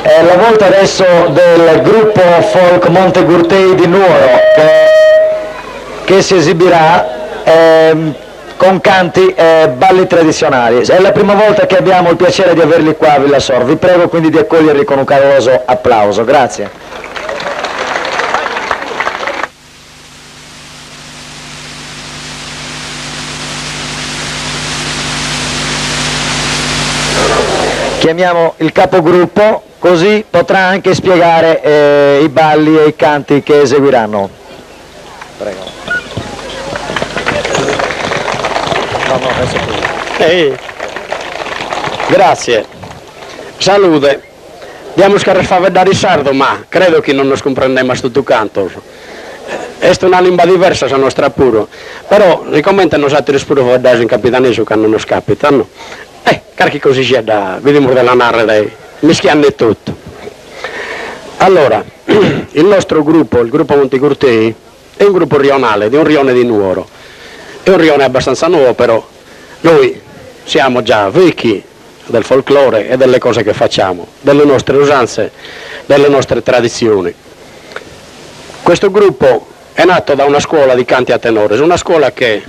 È la volta adesso del gruppo folk Montegurtei di Nuoro che si esibirà con canti e balli tradizionali. È la prima volta che abbiamo il piacere di averli qua a Villasor. Vi prego quindi di accoglierli con un caloroso applauso. Grazie. Chiamiamo il capogruppo, così potrà anche spiegare i balli e i canti che eseguiranno. Prego. No, adesso qui. Grazie. Salute. Diamo a vedere il sardo, ma credo che non nos comprendiamo tutto canto. È una lingua diversa la nostra puro. Però, ricomente noi altri pure vedere in capitanesimo che non nos capitano. Carchi così c'è da, vediamo della narra dai, mischiando tutto. Allora, il nostro gruppo, il gruppo Montegurtei, è un gruppo rionale, di un rione di Nuoro. È un rione abbastanza nuovo, però noi siamo già vecchi del folklore e delle cose che facciamo, delle nostre usanze, delle nostre tradizioni. Questo gruppo è nato da una scuola di canti a tenores, una scuola che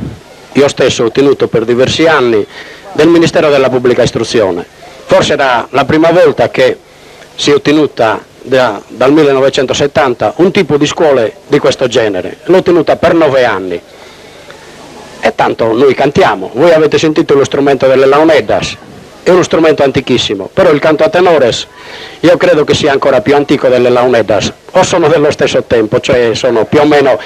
io stesso ho tenuto per diversi anni, del Ministero della Pubblica Istruzione. Forse era la prima volta che si è ottenuta dal 1970 un tipo di scuole di questo genere. L'ho tenuta per 9 anni. E tanto noi cantiamo. Voi avete sentito lo strumento delle launeddas, è uno strumento antichissimo, però il canto a tenores io credo che sia ancora più antico delle launeddas, o sono dello stesso tempo, cioè sono più o meno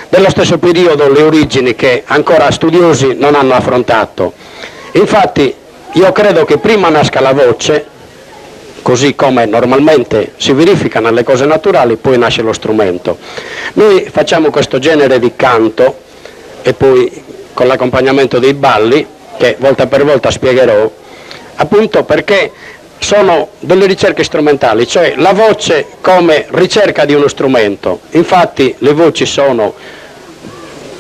dello stesso periodo le origini che ancora studiosi non hanno affrontato. Infatti io credo che prima nasca la voce, così come normalmente si verifica nelle cose naturali, poi nasce lo strumento. Noi facciamo questo genere di canto e poi con l'accompagnamento dei balli, che volta per volta spiegherò, appunto perché sono delle ricerche strumentali, cioè la voce come ricerca di uno strumento. Infatti le voci sono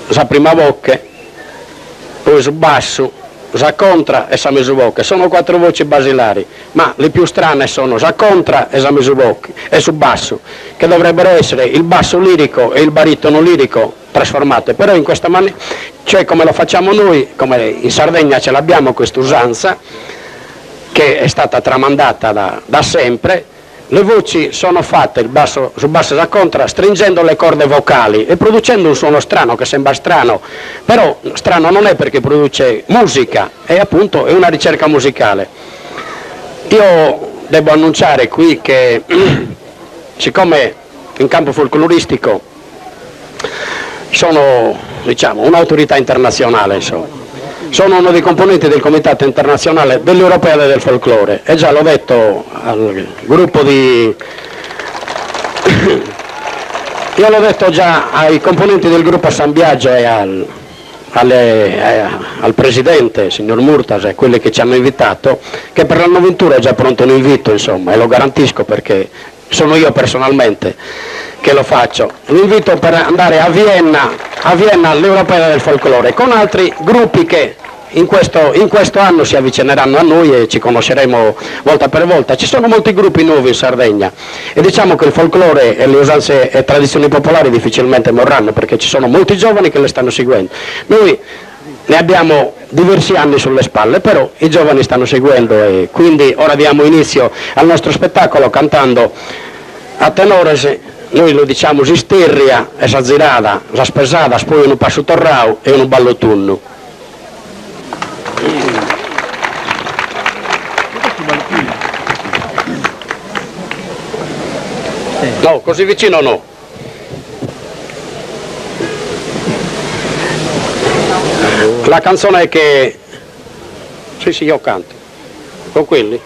la prima bocca, poi su basso, sa contra e sa mesubocca, sono 4 voci basilari, ma le più strane sono sa contra e sa mesubocca e su basso, che dovrebbero essere il basso lirico e il baritono lirico trasformate, però in questa maniera, cioè come lo facciamo noi, come in Sardegna ce l'abbiamo questa usanza, che è stata tramandata da sempre. Le voci sono fatte su basso da contra stringendo le corde vocali e producendo un suono strano che sembra strano, però strano non è perché produce musica e appunto è una ricerca musicale. Io devo annunciare qui che siccome in campo folcloristico sono un'autorità internazionale, insomma. Sono uno dei componenti del Comitato Internazionale dell'Europea del Folklore e già l'ho detto al gruppo io l'ho detto già ai componenti del gruppo San Biagio e al presidente, signor Murtas, e quelli che ci hanno invitato, che per l'anno 21 è già pronto un invito, insomma, e lo garantisco perché sono io personalmente che lo faccio. L'invito per andare a Vienna all'Europea del Folklore, con altri gruppi che in questo anno si avvicineranno a noi e ci conosceremo volta per volta. Ci sono molti gruppi nuovi in Sardegna e diciamo che il folklore e le usanze e tradizioni popolari difficilmente morranno perché ci sono molti giovani che le stanno seguendo. Noi ne abbiamo diversi anni sulle spalle, però i giovani stanno seguendo e quindi ora diamo inizio al nostro spettacolo cantando a tenores. Noi lo diciamo Sisterria e sa zirada, sa spesada, poi un passo torrau e un ballo tunno. No, così vicino no. La canzone che... Sì, io canto. Con quelli.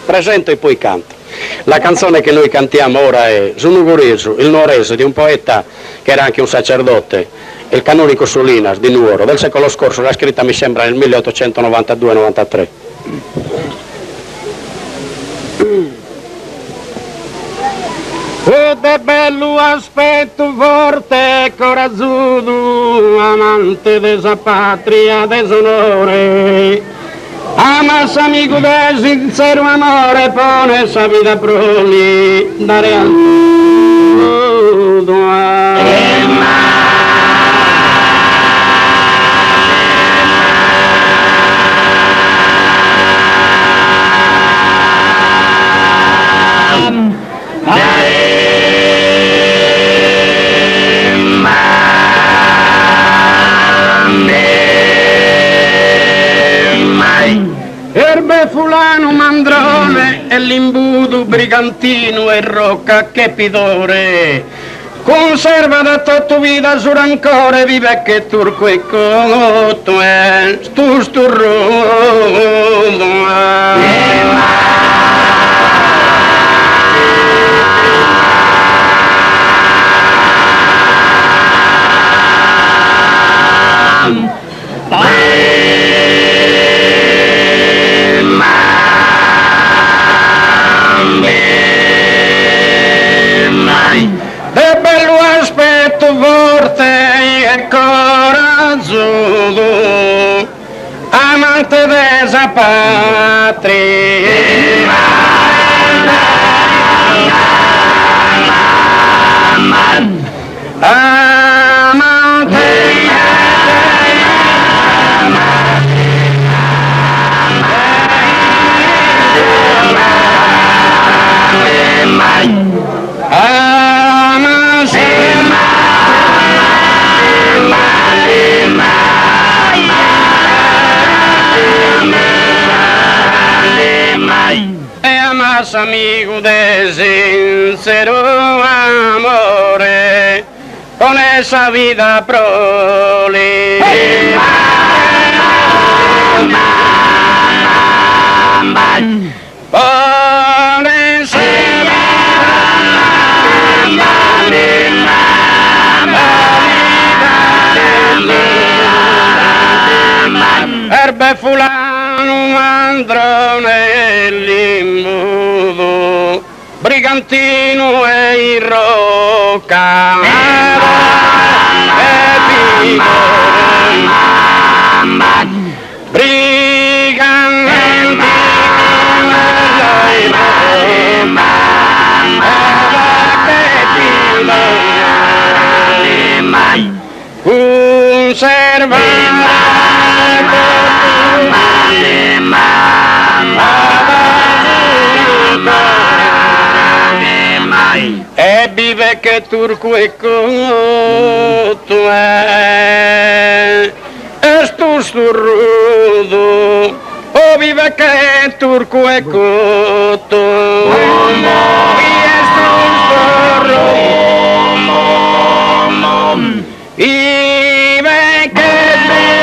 Presento e poi canto. La canzone che noi cantiamo ora è Zunuguresu, il nuorese, di un poeta che era anche un sacerdote, il canonico Solinas di Nuoro, del secolo scorso, l'ha scritta mi sembra nel 1892-93. Ed è bello aspetto forte, corazzuto, amante della patria, del onore. Amas amico del sincero amore, pone sa vita proli, dare al mondo. Erbe fulano mandrone e l'imbuto brigantino e rocca che pidore conserva da tutto vita su rancore vive che turco e cotto è stu sturrudo de bello aspetto forte e coraggioso amante desa patria amigo de sincero amore con esa vida prole con esa erbe fulano mandrone l'imbuto brigantino e in rocca e brigantino e vive che turco e cotto è stu sturrudo o vive che turco e cotto e stu sturrudo vive che turco e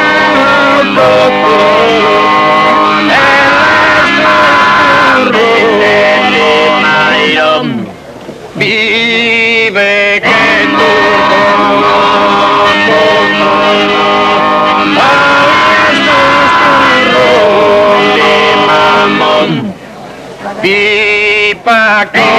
cotto vive che pipa che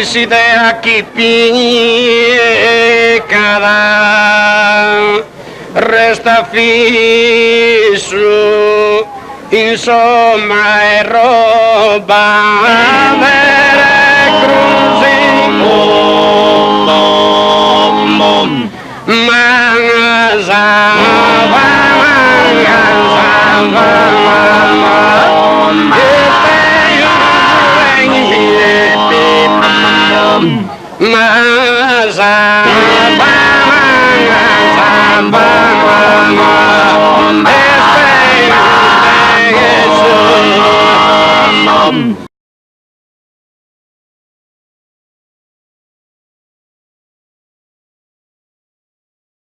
e si de aqui picada resta fisso insomma è roba avere cruzi Mazza